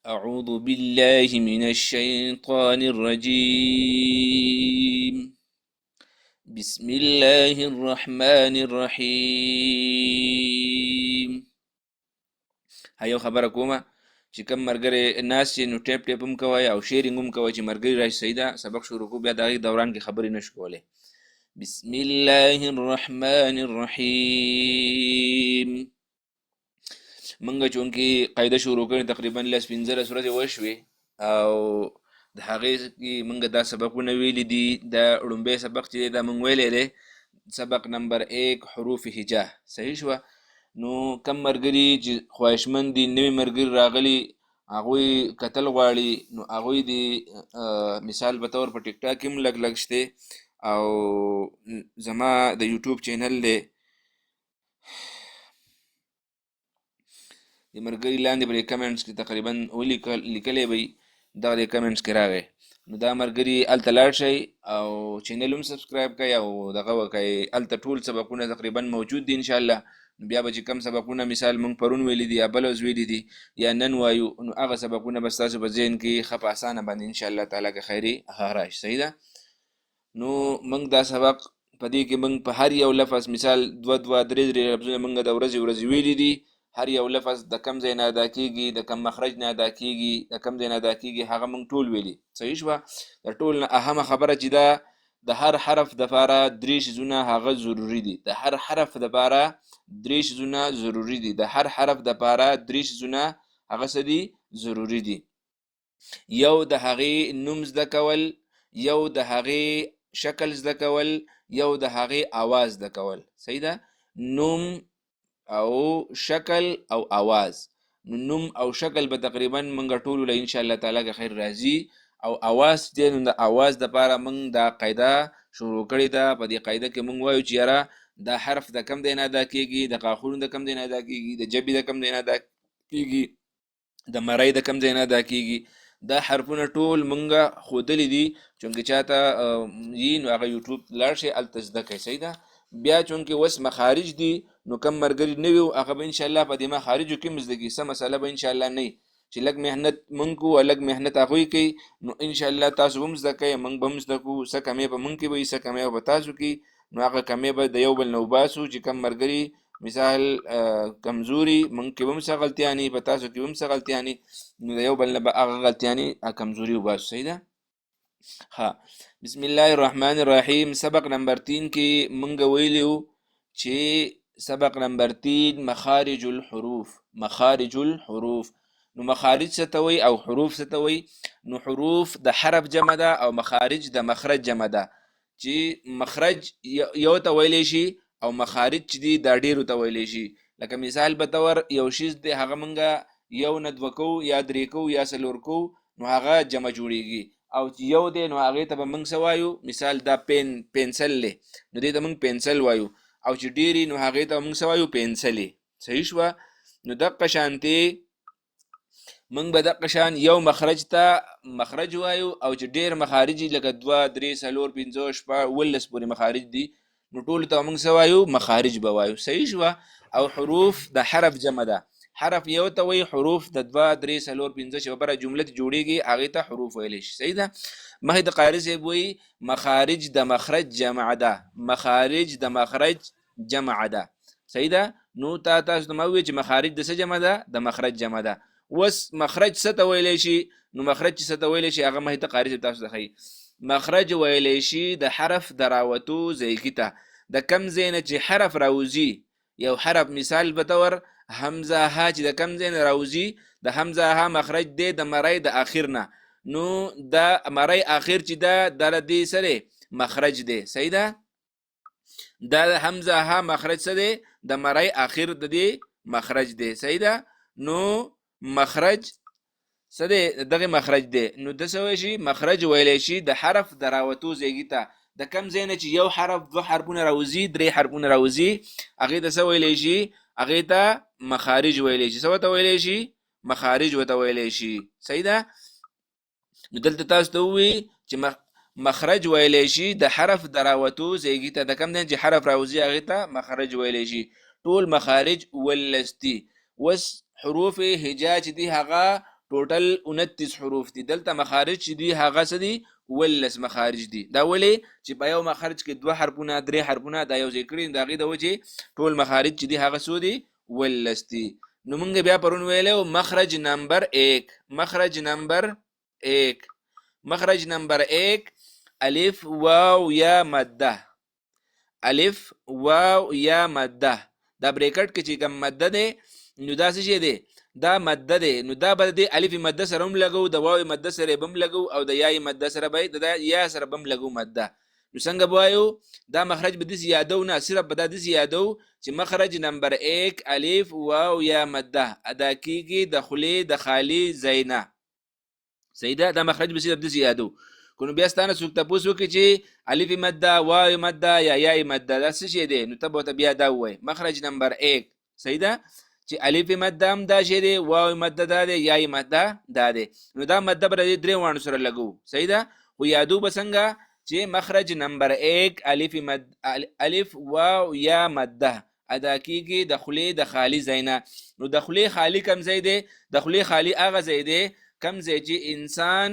أعوذ بالله من الشيطان الرجيم. بسم الله الرحمن الرحيم. هيو خبركوما چې کوم مرګره ناس چې نو ټیپ ټیپ هم کوي او شیرینګ هم کوي چې مرګري راشي سیدا سبق شروع کو بیا دغه دوران کې خبرې نشو کولای. بسم الله الرحمن الرحيم. منګه چونکی قاعده شروع کړي تقریبا لس 15 سورې وشوي او د هغې کې منګه دا سبقونه ویلي دي. دا لومبی سبق چې دا منګ ویلی دی سبق نمبر 1 حروف هجا صحیح شوه. نو کم مرګري چې خواهشمند دي نوي مرګري راغلي هغوی کتل غواړي نو هغوی د مثال په طور په ټیک ټاک کې هم لږ لږ شته او زما د یوټیوب چینل دی د مرګري لاندې به کمنټس کې تقریبا لیکلی به دغه کمنټس کې راغی نو دا مرګري هلته لاړ شئ او چینل هم سبسکرایب کړئ او دغه وکړئ. هلته ټول سبقونه تقریبا موجود دي انشاءالله. نو بیا به چې کم سبقونه مثال مونږ پرون ویلي دي یا بل ورځ ویلي دي یا نن وایو نو هغه سبقونه به ستاسو په ذهن کې ښه په اسانه باندې انشاءالله تعالی که خیري هغه راشي صحیح ده. نو مونږ دا سبق په دې کې مونږ په هر یو لفظ مثال دوه درې لفظونه مونږ د ورځې ویلي دي. هر یو لفظ د کم ځای نه ادا کېږي د کم مخرج نه ادا کېږي د کم ځای نه ادا کېږي هغه مونږ ټول ویلي صحیح شوه. د ټول نه اهمه خبره چې دا د هر حرف دپاره 3 شیزونه هغه ضروري دي. د هر حرف دپاره 3 شیزونه ضروري دي. د هر حرف دپاره 3 شیزونه هغه څه دي ضروري دي. یو د هغې نوم زده کول، یو د هغې شکل زده کول، یو د هغې آواز زده کول صحیح ده. نوم او شکل او آواز. نوم او شکل به تقریبا منګه ټولو له انشاءالله تعالی که خیر راځي او آواز دی نو د آواز دپاره موږ دا قاعده شروع کړې ده. په دې قاعده کې موږ وایو چې یاره دا حرف د کم دی نه ادا کېږي، د غاښونو د کم دی نه ادا کېږي، د ژبې د کم دی نه ادا کېږي، د مرۍ د کم ځای نه ادا کېږي. دا حرفونه ټول مونږه ښودلي دي چونکې چاته یي نو هغه یوټیوب لاړ شي هلته زده کوي صحیح ده. بیا چونکې اوس مخارج دي نو کم مرګري نه وي هغه به انشاءالله په دې مخارجو کې هم زده کړي. څه مسله به انشاءالله نه وي چې لږ محنت مونږ کوو او لږ محنت هغوی کوي نو انشاءالله تاسو به هم زده کوئ مونږ به هم زده کوو. څه کمی به مونږ کې به وي څه کمی به تاسو کې نو هغه کمی به د یو بل نه وباسو چې کم مرګري مثال کمزوري مونږ کې به هم څه غلطیانې په تاسو کې به هم څه غلطیانې نو د یو بل نه به هغه غلطیانې کمزوري وباسو صحیح ده. ها بسم الله الرحمن الرحیم. سبق نمبر 3 کې مونږ ویلي وو چې سبق نمبر 3 مخارج الحروف. مخارج الحروف نو مخارج څه ته وایي او حروف څه ته وایي. نو حروف د حرف جمع ده او مخارج د مخرج جمع ده. چې مخرج یو ته ویلی شي او مخارج چې دي دا ډیرو ته ویلی شي. لکه مثال په طور یو شیز دی هغه مونږه یو نه دوه کوو یا درې کوو یا څلور کوو نو هغه جمع جوړیږي. او چې یو دی نو هغې ته به موږ څه وایو مثال دا پنسل دی نو دې ته موږ پنسل وایو او چې ډېرې نو هغې ته موږ څه وایو پنسلې صحیح شوه. نو دقه شانتې موږ به دقه شان یو مخرج ته مخرج وایو او چې ډېر مخارج لکه 2 3 4 5 6 17 پورې مخارج دي نو ټولو ته موږ څه وایو مخارج به وایو صحیح شوه. او حروف د حرف جمع ده. حرف یو ته وایي حروف د 2 3 4 5 چې بره جمله جوړیږي هغې ته حروف ویلی شي صحیح ده. مخکې د قاري صاحب وایي مخارج د مخرج جمع ده. مخارج د مخرج جمع ده صحیح ده. نو تاسو ته ما وویل چې مخارج د څه جمع ده د مخرج جمع ده. اوس مخرج څه ته ویلی شي نو مخرج چې څه ته ویلی شي هغه مخکې د قاري صاحب تاسو ته ښیي. مخرج ویلی شي د حرف د راوتو ځایګي ته. د کم ځای نه چې حرف راوځي یو حرف مثال په طور حمزه ها چې د کم ځای نه راوځي د حمزه ها مخرج دی د مرۍ د آخر نه نو د مرۍ آخر چې ده د دې سره مخرج دی صحیح ده. دا د حمزه ها مخرج څه دی د مرۍ آخر د دې مخرج دی صحیح ده. نو مخرج څه دی دغه مخرج دی نو د څه ویلی شي مخرج ویلی شي د حرف د راوتو ځایګي ته. د کم ځای نه چې یو حرف 2 حرفونه راوځي 3 حرفونه راوځي هغې ته څه ویلی شي هغې ته مخارج ویلی شي. څه ورته ویلی شي مخارج ورته ویلی شي صحیح ده. نو دلته تاسو ته ووایي چې مخرج ویلی شي د حرف د راوتو ځایګي ته. د کم ځای چې حرف راوځي هغې ته مخرج ویلی شي. ټول مخارج ولس دي. اوس حروف هجا چې دي هغه ټوټل 29 حروف دي. دلته مخارج چې دي هغه څه دي 18 مخارج دي. دا ولې چې په یو مخرج کې 2 حرفونه 3 حرفونه دا یو ځای کړي د هغې د وجې ټول مخارج چې دي هغه څو دي 18 دي. نو موږ بیا پرون ویلی مخرج نمبر 1 مخرج نمبر 1 الف واو یا مده دا بریکټ کې چې کوم مده ده نو دا څه شی دی دا مده ده نو دا به د الف مده سره هم لګو د واو مده سره به هم لګو او د یا مده سره به د یا سره به هم لګو مده. نو څنګه وایو دا مخرج به داسې یادو نه صرف به دا داسې یادو چې مخرج نمبر 1 الف واو یا مده ادا کیږي د خولې د خالی زینا. صحیح ده دا مخرج به صرف داسې یادو. کنو بیا ستانه څوک تپوس وکړي چې الف مده واو مده یا یا مده دا څه شی دی نو ته به بیا دا ووایې مخرج نمبر 1. صحیح ده چې الف مده هم دا شی دی واو مده دا دی یا مده دا دی. نو دا مده به د درې وانو سره لګو. صحیح ده خو یادو به څنګه چې مخرج نمبر 1 الف واو یا مده ادا کیږي د خولې د خالی زینا. نو د خولې خالی کم ځای دی د خولې خالی هغه ځای دی کم ځای چې انسان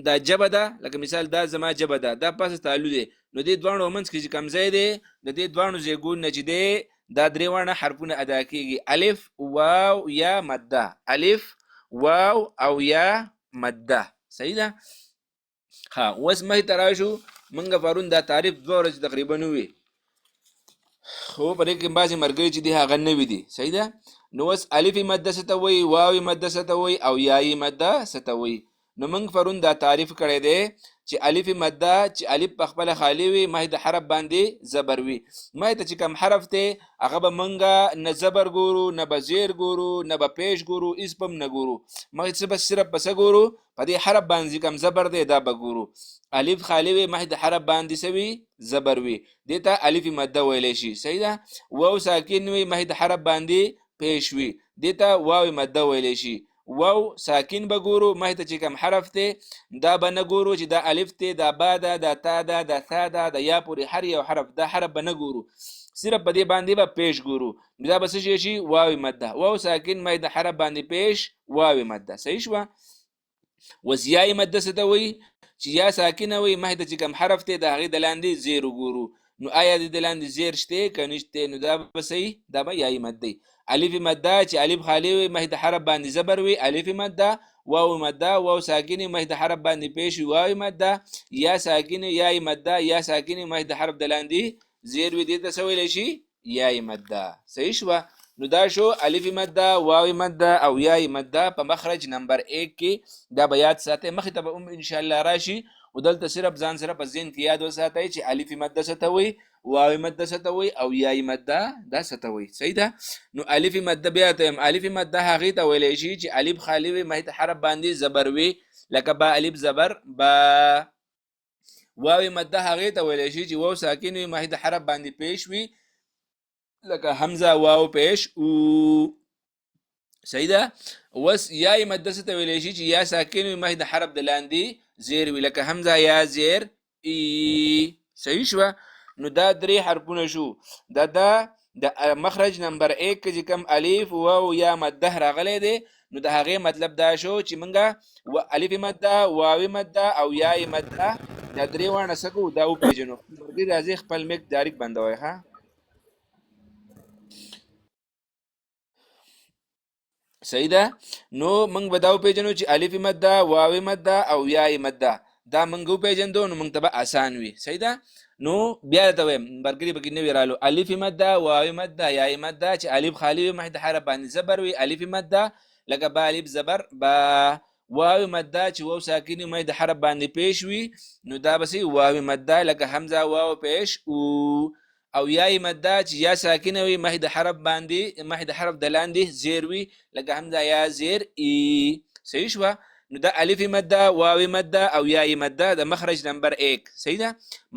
دا جبه ده لکه مثال دا زما جبه ده دا پاسه تالو دی نو دې دوانو منځ کې چې کم ځای دی د دې دوانو ځایګون نه چې دی دا درې وانه حرفونه ادا کیږي الف واو یا مده الف واو او یا مده. صحیح ده ها اوس مخې ته راشو موږ پرون دا تعریف 2 ورځې تقریبا وي خو په دې کې بعضې مرګري چې دي هغه نوي دي. صحیح ده نو اوس الف مده څه ته وایي واو مده څه ته وایي او یایي مده څه ته وایي. نو موږ پرون دا تعریف کړی دی چې الف مده چې الف په خپله خالي وي مخې د حرف باندې زبر وي. مخې ته چې کوم حرف دی هغه به موږ نه زبر ګورو نه به زیر ګورو نه به پیش ګورو هېڅ به هم نه ګورو مخې ته به صرف په څه ګورو په دې حرف باندې چې کوم زبر دی دا به ګورو. الف خالی وي مخې د حرف باندې څه وي زبر وي دې ته الف مده ویلی شي. صحیح ده واو ساکن وي مخې د حرف باندې پیش وي دې ته واو مده ویلی شي. واو ساکن به ګورو مخې ته چې کوم حرف دی دا به نه ګورو چې دا الف دی دا با ده دا تا ده دا ثا ده د یا پورې هر یو حرف دا حرف به نه ګورو صرف په دې باندې به پیش ګورو دا به څه شی شي واو مده واو ساکن مخې د حرف باندې پیش واو مده. صحیح شوه. اوس یا مده څه ته وایي چې یا ساکنه وي مخې ته چې کوم حرف دی د هغې د لاندې زیر وګورو نو آیا د لاندې زیر شته که نشته نو دا به صحیح دا به یایي مده دی. الف مده چې الف خالی وي مخې د حرف باندې زبر وي الف مده واو مده واو ساکنه مخې د حرف باندې پیش وي واو مده یا ساکنه یای مده یا ساکنه مخې د حرف د لاندې زیر وي دې ته څه ویلی شي یای مده. صحیح شوه. نو دا شو الف مده واو مده او یای مده په مخرج نمبر 1 کې دا به یاد ساتئ مخې ته به هم انشاءالله راشي او دلته صرف ځان سره په ذهن کې یاد وساتئ چې الف مده څه ته وایي واو مده څه ته وایي او یای مده دا څه ته وایي. صحیح ده نو الف مده بیا ته الف مده هغې ته ویلی شي چې الف خالي وي مخې ته حرف باندې زبر وي لکه با الف زبر با. واو مده هغې ته ویلی شي چې واو ساکن وي مخې د حرف باندې پیش وي لکه حمزه واو پیش او. صحیح ده. اوس یای مده څه ته ویلی شي چې یا ساکن وي مخې د حرف د لاندې زیر وي لکه حمزه یا زیر ای. صحیح شوه. نو دا درې حرفونه شو دا د مخرج نمبر 1 کې چې کوم الف واو یا مده راغلی دی نو د هغې مطلب دا شو چې موږ الف مده واو مده او یای مده دا درې واړه څه کوو دا وپېژنو. راځئ خپل میک ډایرک بندوئ ښه. صحیح ده نو موږ به دا وپېژنو چې الف مده واو مده او یای مده دا موږ وپېژندو نو موږ ته به اسان وي. صحیح ده نو بیا درته وایم برګري پکې نوي رالو الف مده واو مده یای مده چې الف خالي وي مخې د حرف باندې زبر وي الف مده لکه با الف زبر با. واو مده چې واو ساکن وي مخې د حرف باندې پیش وي نو دا به صحیح واو مده لکه حمزه واو پیش او. او یای مده چې یا ساکنه وي مخې د حرف باندې مخې د حرف د لاندې زیر وي لکه حمزه یا زیر ای. صحیح شوه. نو دا الف مده واو مده او یای مده د مخرج نمبر 1. صحیح ده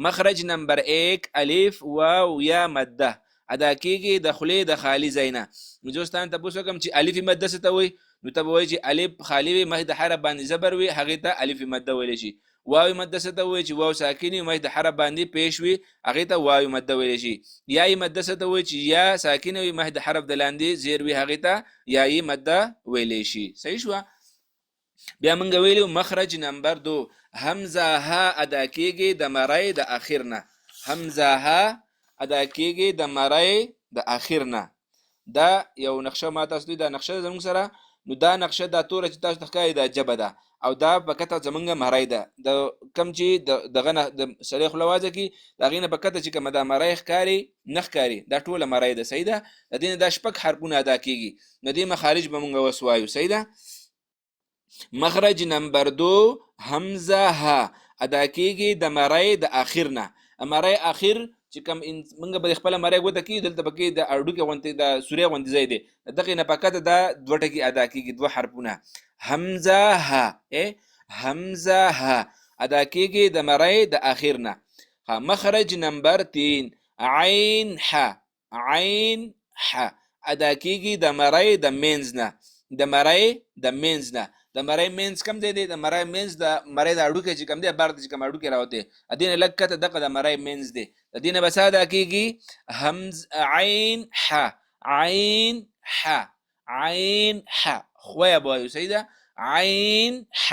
مخرج نمبر 1 الف واو یا مده ادا کیږي د خولې د خالی ځای نه. نو زه اوس تاسو ته پوښتنه کوم چې الف مده څه ته وایي نو ته به وایي چې الف خالی وي مخې د حرف باندې زبر وي هغې ته الف مده ویلی شي. واو مده څه ته وایي چې واو ساکن وي مخې د حرف باندې پیش وي هغې ته واو مده ویلی شي. یای مده څه ته وایي چې یا ساکن وي مخې د حرف د لاندې زیر وي هغې ته یایي مده ویلی شي. صحیح شوه. بیا موږ ویلو مخرج نمبر 2 همزه ها ادا کیږي د مرای د اخر نه. همزه ها ادا کیږي د مرای د اخر نه. دا یو نقشه ما تاسو دا نقشه زموږ سره، نو دا نقشه دا توره چې تاسو ښکاري دا جبه ده او دا په کته زمونږ مرای ده. د کم چې دغه نه د سړی خوله وازه کې د هغې نه په کته چې کومه دا مرای ښکاري نه ښکاري، دا ټوله مرای ده. صحیح ده. د دې نه دا شپږ حرفونه ادا کیږي. نو دې مخارج به مونږ اوس وایو. صحیح ده. مخرج نمبر 2 همزه ها ادا کیږي د مرای د اخر نه. مرای اخر چې کوم موږ به خپل مرای ګوته کی دلته پکې د اډوکه غونته د سوریه غونډه ځای دی، دغه نه پکته دا دوه ټکی ادا کیږي، دوه حرفونه. همزه ها همزه ها ادا کیږي د مرای د اخر نه. مخرج نمبر 3 عین ح عین ح ادا کیږي د مرای د مینز نه. د مرای د مینز نه. د مرای مینز کم دی؟ د مرای مینز د مرای د اډوکه چې کم دی بار د چې کم اډوکه راوته ادینه لکته دغه د مرای مینز دی. د دینه بس ادا کیږي همز عین ح عین ح عین ح خویا بوایو. صحیح ده. عین ح.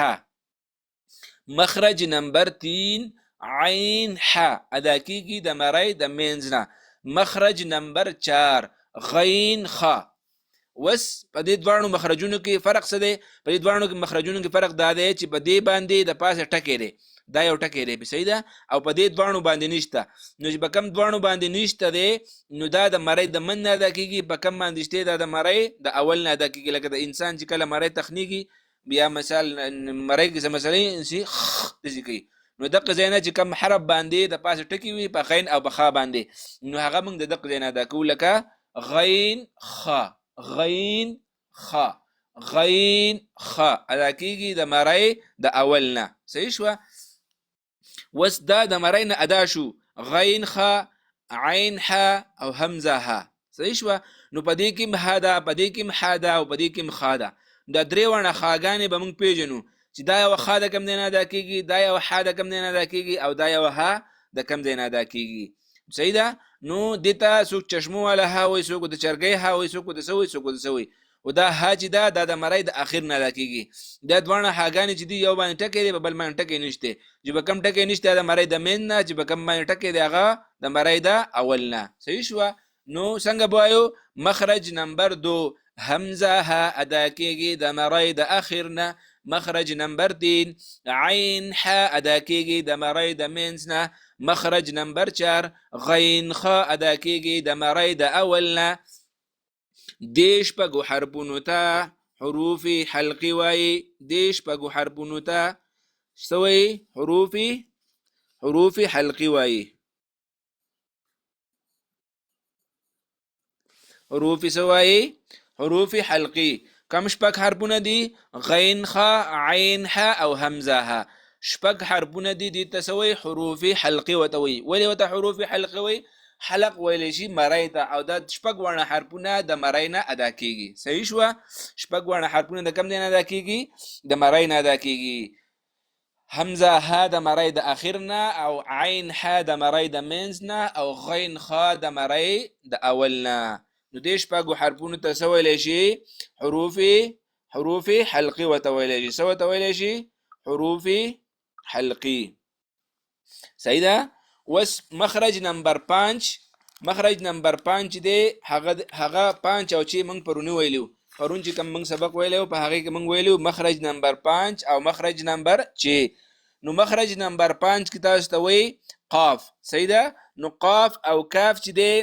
مخرج نمبر 3 عین ح ادا کیږي د مرای د مینز نه. مخرج نمبر 4 غین خ. وس په دې دوانو مخرجونو کې فرق څه دی؟ په دې دوانو کې مخرجونو کې فرق دا دی چې په دې باندې د پاسه ټکی دی، دا یو ټکی دی. صحیح ده. او په دې دوانو باندې نشته. نو چې په کم دوانو باندې نشته دی نو دا د مرای د من نه ادا کیږي، په کم باندې شته دا د مرای د اول نه ادا کیږي. لکه د انسان چې کله مرای تخنیږي بیا مثال مرای کې مثلا شي دسی کوي، نو دغه ځای چې کم حرف باندې د پاسه ټکی وي په غین او په خا باندې، نو هغه موږ د دغه ځای نه ادا کوو. لکه غین خ غین خ غین خ ادا کیږي د مرای د اول نه. صحیح شو. وس دا د مرای نه ادا شو غین خ عین ح او همزه ها. صحیح شو. نو پدې کې محادا، پدې کې محادا او پدې کې مخادا. دا درې ونه خاګانې به موږ پیژنو چې دا یو خا د کم دی نه ادا کیږي، دا یو ح د کم دی نه ادا کیږي او دا یو ها د کم دی نه ادا کیږي. صحیح ده. نو دته څوک چشمو والا ها وای، څوک د چرګۍ ها وای، څوک د سوي، څوک د سوي. او دا ها چې دا د مرای د اخر نه ادا کیږي. دا دوانه هاګانې چې دی یو باندې ټکی دی بل باندې ټکی نشته. چې به کم ټکی نشته د مرای د مین نه، چې به کم باندې ټکی دی هغه د مرای د اول نه. صحیح شو. نو څنګه بوایو؟ مخرج نمبر 2 همزه ها ادا کیږي د مرای د اخر نه. مخرج نمبر 3 عین ح ادا کیږي د مرای د مینز نه. مخرج نمبر 4 غین خ ادا کیږي د مرای د اول نه. دیش پگو حرفونو ته حروف حلقی وای. دیش پگو حرفونو ته سوی حروف حلقی وای. حروف سوای حروف حلقی. کم شپږ حرفونه دي؟ غین خ عین ح او همزه ها. شپږ حرفونه دي دي تسوي حروف حلقي وتوي. ولې وته حروف حلقي وي؟ حلق ویل شي مرای ته، او دا شپږ ونه حرفونه د مرای نه ادا کیږي. صحیح شو. شپږ ونه حرفونه د کم دی نه ادا کیږي؟ د مرای نه ادا کیږي. همزه ها د مرای د اخر نه، او عین ح د مرای د منځ نه، او غین خ د مرای د اول نه. نو دې شپږو حرفونو ته څه ویلی شي؟ حروف حلقي ورته ویلی شي. څه ورته ویلی شي؟ حروف حلقي. صحیح ده. اوس مخرج نمبر 5. مخرج نمبر 5 دی هغه 5 او چې موږ پرونی ویلو، پرون چې کوم موږ سبق ویلو په هغه کې موږ ویلو مخرج نمبر 5 او مخرج نمبر 6. نو مخرج نمبر 5 کې تاسو ته وی قاف. صحیح ده. نو قاف او کاف چې دی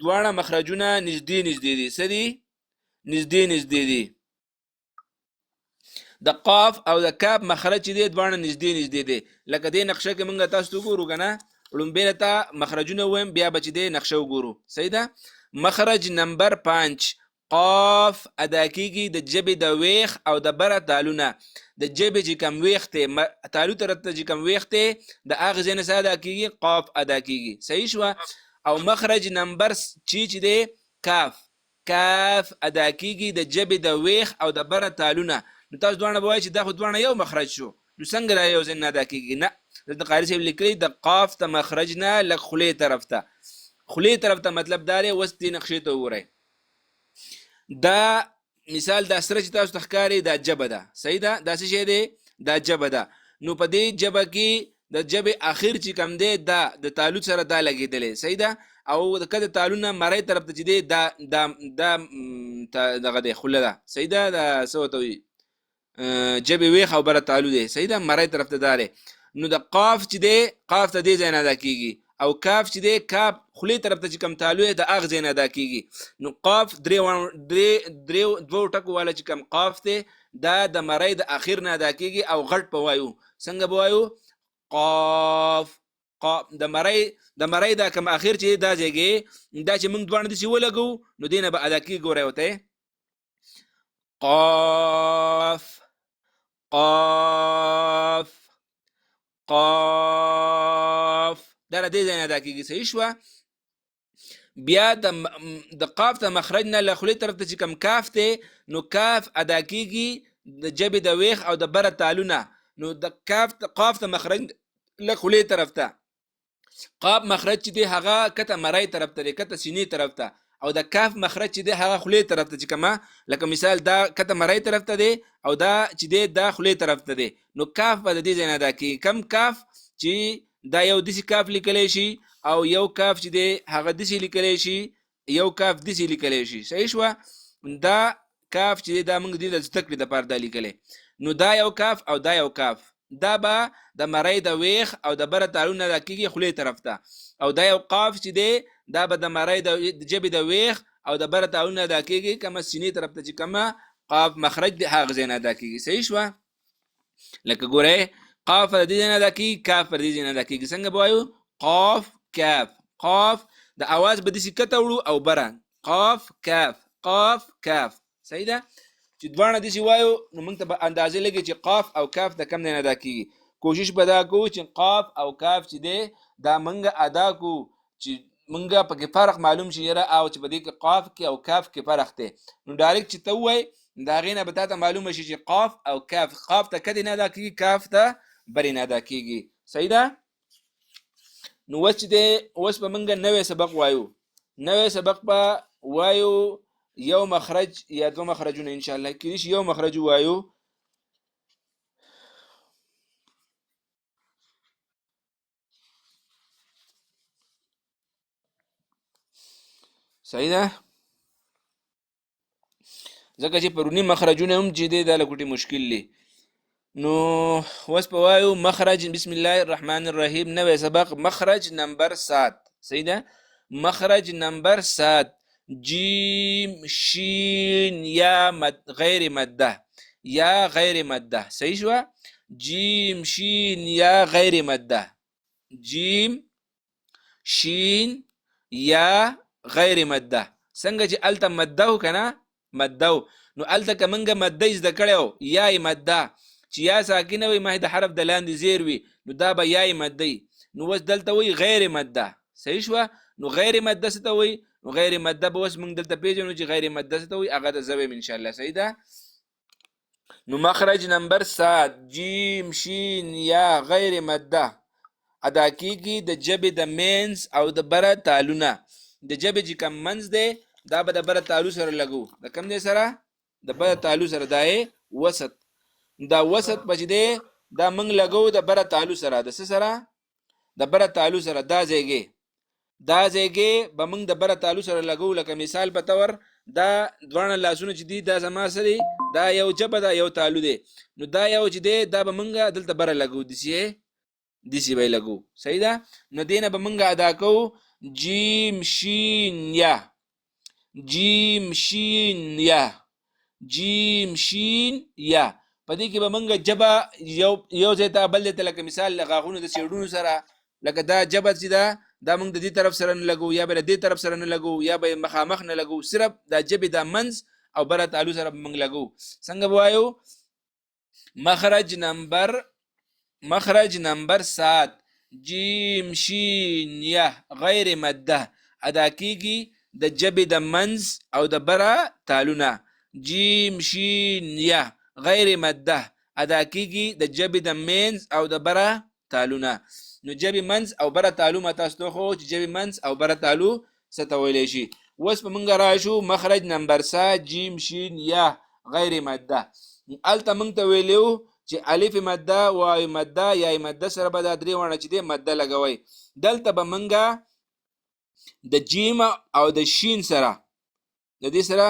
دواړه مخرجونه نږدې دي. څه دي؟ نږدې دي. د قاف او د کاف مخرج چې دی دواړه نږدې دي. لکه دې نقشه کې موږ تاسو ته وګورو کنه، لومبه ته مخرجونه ویم بیا بچ دې نقشه وګورو. صحیح ده. مخرج نمبر 5 قاف ادا کیږي د جبې د ویخ او د بره تالونه. د جبې چې کم ویخ ته تالو تر ته چې کم ویخ ته د اغه ځنه ادا کیږي قاف ادا کیږي. صحیح شو. او مخرج نمبر 6 چې دی کاف. کاف ادا کیږي د جبې د ویخ او د بره تالونه. نو تاسو دوانه وایي چې دا خو دوانه یو مخرج شو، نو څنګه دا یو ځای نه ادا کیږي؟ نه، د قاری صاحب لیکلي د قاف ته مخرج نه لږ خولې طرف ته مطلب دا دی. اوس دې نقشې ته وګورئ. دا مثال دا سره چې تاسو ته ښکاري دا جبه ده، صحیح ده، دا څه شی دی؟ دا جبه ده. نو په دې جبه کې د جبې اخر چې کم دی دا د تالو سره دا لګېدلی، صحیح ده. او که د تالو نه مرۍ طرف ته چې دی دا دغه دی خوله ده، صحیح ده. دا څه ورته وایي جبې ویښ او بره تالو دی، صحیح ده، مرۍ طرف ته دا دی. نو د قاف چې دی قاف ته دې ځای نه ادا کېږي، او کاف چې دی کاف خولې طرف ته چې کم تالو دی د هغه ځای نه ادا کېږي. نو قاف دوو ټکو والا چې کم قاف دی دا د مرۍ د اخر نه ادا کېږي او غټ په وایو. څنګه به وایو؟ قاف. د مرۍ دا کم اخر چې دا ځایږي دا چې موږ دواړه داسې ولګو نو دې نه به ادا کېږي. ګورئ ورته قاف قاف قاف، دا د دې ځای نه ادا کېږي، صحیح شوه. بیا د قاف ته مخرج نه له خولې طرف ته چې کم کاف دی نو کاف ادا کېږي د جبې د ویښ او د بره تالو نه. نو د قاف ته مخرج له خولې طرف ته، قاف مخرج چې دی هغه کته مرۍ طرف ته دی، کته سینې طرف ته، او د کاف مخرج چې دی هغه خولې طرف ته چې کومه لکه مثال دا کته مرۍ طرف ته دی او دا چې دی دا خولې طرف ته دی. نو کاف به د دې ځای نه ادا کېږي. کم کاف چې دا یو داسې کاف لیکلی شي او یو کاف چې دی هغه داسې لیکلی شي، یو کاف داسې لیکلی شي، صحیح شوه. دا کاف چې دی دا موږ دې د زده کړې دپاره دا لیکلی. نو دا یو کاف او دا یو کاف دا به د مرۍ د ویښ او د بره تالو نه ادا کېږي خولې طرف ته، او دا یو قاف چې دی دا به د مرۍ د جبې د ویښ او د بره تالو نه ادا کېږي کومه سینې طرف ته چې کومه قاف مخرج دی هغه ځای نه ادا کېږي، صحیح شوه. لکه ګورئ قاف د دې ځای نه ادا کېږي، کاف پر دې ځای نه ادا کېږي. څنګه به وایو؟ قاف کاف. قاف د اواز به داسې کته وړو او بره قاف کاف قاف کاف، صحیح ده. چې دواړه داسې وایو نو موږ ته به اندازې لګي چې قاف او کاف د کم ځای نه ادا کېږي. کوشش به دا کوو چې قاف او کاف چې دی دا موږ ادا کوو چې موږ پکې فرق معلوم شي یاره او چې په دې کې قاف کې او کاف کې فرق دی. نو ډایرکټ چې ته ووایې د هغې نه به تا ته معلومه شي چې قاف او کاف، قاف ته کدې نه ادا کېږي، کاف ته برې نه ادا کېږي، صحیح ده. نو اوس چې دی اوس به موږ نوی سبق وایو. نوی سبق به وایو یو مخرج یا دو مخرجونه انشاءالله، کېدای شي یو مخرج ووایو. صحیح ده، ځکه چې پروني مخرجونه هم چې دی دا لکوټې مشکل دی. نو اوس به وایو مخرج. بسم الله الرحمن الرحیم. نوی سبق مخرج نمبر 7، صحیح ده. مخرج نمبر 7 جیم شین یا غیر مده یا غیر مده، صحیح شوه. جیم شین یا غیر مده، جیم شین یا غیر مده. څنګه چې الته مده و که نه مده و، نو الته که موږ مده زده کړی و یای مده چې یا ساکنه وي مخکې د حرف د لاندې زیر وي نو دا به یای مده وي. نو اوس دلته وایي غیر مده، صحیح شوه. نو غیر مده څه ته وایي؟ نو غیر مده به اوس موږ دلته پیژنو چې غیر مده څه ته وایي، هغه د زه وایم انشاءالله، صحیح ده. نو مخرج نمبر 7 جیم شین یا غیر مده ادا کېږي د ژبې د مینځ او د بره تالونه. د ژبې چې کم منځ دی دا به د بره تالو سره لګو. د کم دی سره؟ د بره تالو سره، دا یې وسط. دا وسط به چې دی دا موږ لګو د بره تالو سره. د څه سره؟ د بره تالو سره. دا ځایګې به موږ د بره تالو سره لګو. لکه مثال په طور دا دواړه لاسونه چې دي دا زما څه دی؟ دا یو ژبه ده یو تالو دی. نو دا یو چې دی دا به موږ دلته بره لګو، داسې به یې لګو، صحیح ده. نو دې نه به موږ ادا کوو جیم شین یا، جیم شین یا، جیم شین یا. په دې کې به موږ ژبه یو ځای ته بل ځای ته لکه مثال له غاښونو د څېړونو سره لکه دا ژبه چې ده دا موږ د دې طرف سره نه لګو یا به د دې طرف سره نه لګو یا به مخامخ نه لګو، صرف دا ژبې دا منځ او بره تالو سره به موږ لګو. څنګه به وایو؟ مخرج نمبر 7 جیم شین یا غیر مده ادا کېږي د ژبې د منځ او د بره تالونه. جیم شین یا غیر مده ادا کېږي د ژبې د منځ او د بره تالونه. نو ژبې منځ او بره تالو ما تاسو ته وښودو چې ژبې منځ او بره تالو څه ته ویلی شي. اوس به موږ راشو مخرج نمبر 7 جیم شین یا غیر ماده. الته موږ ته ویلو چې الف ماده واو ماده یا ماده سره به دا درې وړه چې دی ماده لګوي. دلته به موږ د جیم او د شین سره د دې سره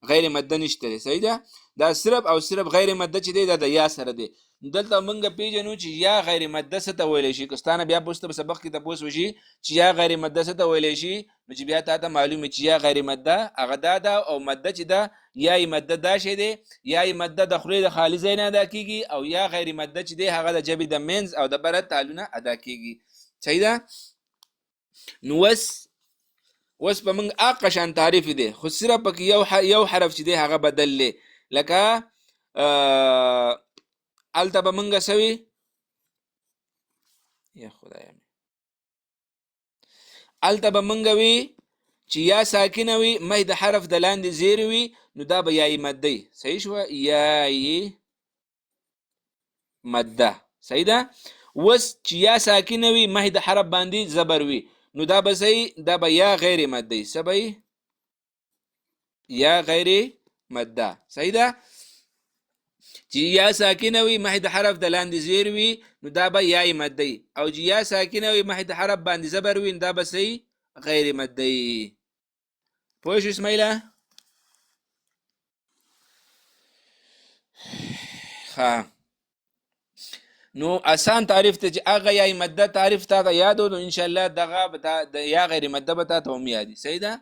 غیر ماده نشته دی. صحیح ده؟ دا صرف او صرف غیر ماده چې دی دا د یا سره دی. دلته موږ پیژنو چې یا غیر ماده څه ته ویلی شي. که ستانه بیا پوسته په سبق کې تپوس وشي چې یا غیر ماده څه ته ویلی شي، نو چې بیا تا ته معلوم وي چې یا غیر ماده هغه دا ده، او ماده چې ده یا ماده دا شی دی، یا ماده د خولې د خالي ځای نه ادا کېږي، او یا غیر ماده چې دی هغه د ژبې د منځ او د بره تالونه ادا کېږي. صحیح ده؟ نو اوس په موږ اقا شان تعریف دی، خو صرف پکې یو حرف چې دی هغه بدل دی. لکه الته به موږ سوي یا خدای الته به موږ وي چې یا ساکنه وي مه د حرف د لاندې زیر وي، نو دا به یای مده. صحیح شوه؟ یای مده. صحیح ده؟ اوس چې یا ساکنه وي مه د حرف باندې زبر وي، نو دا به صحیح، دا به یا غیر مده. څه به یا غیر مده. صحیح ده؟ چې یا ساکنه وي مه د حرف د لاندې زیر وي، نو دا به یای مده. او چې یا ساکنه وي مه د حرف باندې زبر وي، نو دا به صحیح غیر مده. پوه شو اسماعیله؟ ها نو آسان تعریف ته چې هغه یا ماده تعریف تا ته یادو، نو ان شاء الله دغه د یا غیر ماده به تا ته هم یادي. صحیح ده؟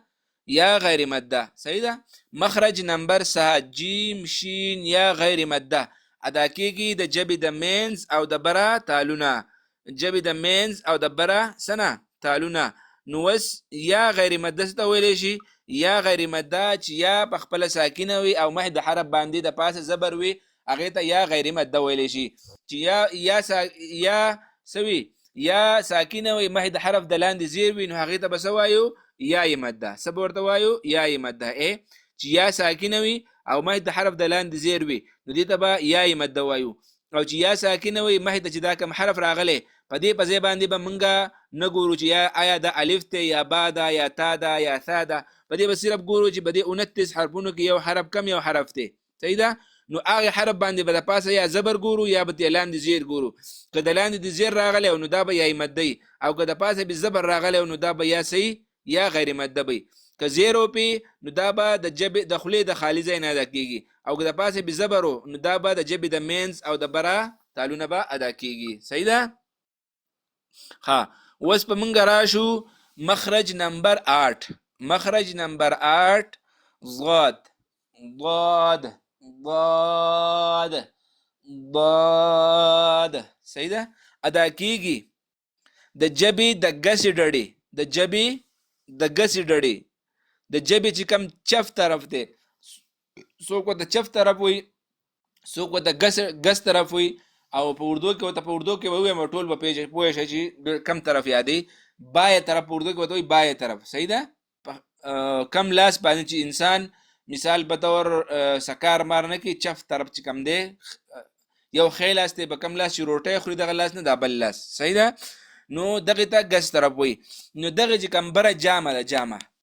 یا غیر ماده. صحیح ده؟ مخرج نمبر 7 جیم شین یا غیر ماده ادا کېږي د ژبې د منځ او د بره تالونه. ژبې د منځ او د بره سنه تالونه. نو اوس یا غیر ماده څه ته ویلی شي؟ یا غیر ماده چې یا په خپله ساکنه وي او مخ د حرف باندې د پاسه زبر وي، هغې ته یا غیر ماده ویلی شي. چې یا سوي یا ساکنه وي مخ د حرف د لاندې زیر وي، نو هغې ته به څه وایو؟ یای ماده. څه به ورته وایو؟ یای ماده. چې یا ساکنه وي او مخ د حرف د لاندې زیر وي، نو دې ته به یای ماده وایو. او چې یا ساکنه وي مخ ته چې دا کوم حرف راغلی په دې په ځای باندې به موږ نه ګورو چې یا آیا د الف دی یا با ده یا تا ده یا ثا ده، په دې به صرف ګورو چې په دې 29 حرفونو کې یو حرف کم یو حرف دی. صحیح ده؟ نو هغه حرف باندې به د پاسه یا زبر ګورو یا به د لاندې زیر ګورو. که د لاندې د زیر راغلی نو دا به یای مده، او که د پاسه به زبر راغلی نو دا به یا صحیح یا غیر مده وي. که زیر وپی نو دا به د ژبې د خولې د خالي ځای نه ادا کېږي، او که د پاسه به زبر نو دا به د ژبې د منځ او د بره تالونه به ادا کېږي. صحیح ده؟ ها اوس په موږ راشو مخرج نمبر 8. مخرج نمبر 8 ضاد ضاد ضاد ضاد. صحیح ده؟ ادا کېږي د ژبې د ګسې ډډې، د ژبې د ګسې ډډې، د ژبې چې کوم چف طرف دی، څوک ورته چف طرف وي، څوک ورته ګس طرف وي، او په اردو کې ورته په اردو کې ووایم ټول به پوه شئ چې کم طرف یادی. بای طرف په اردو کې ورته وایي بای طرف. صحیح ده؟ کم لاس باندې چې انسان مثال په طور سکار مار نه کوي، چف طرف چې کم دی یو ښی لاس دی، په کم لاس چې روټۍ خوري دغه لاس نه دا بل لاس. صحیح ده؟ نو دغې ته ګس طرف وایي. نو دغه چې کوم بره جامه ده، جامه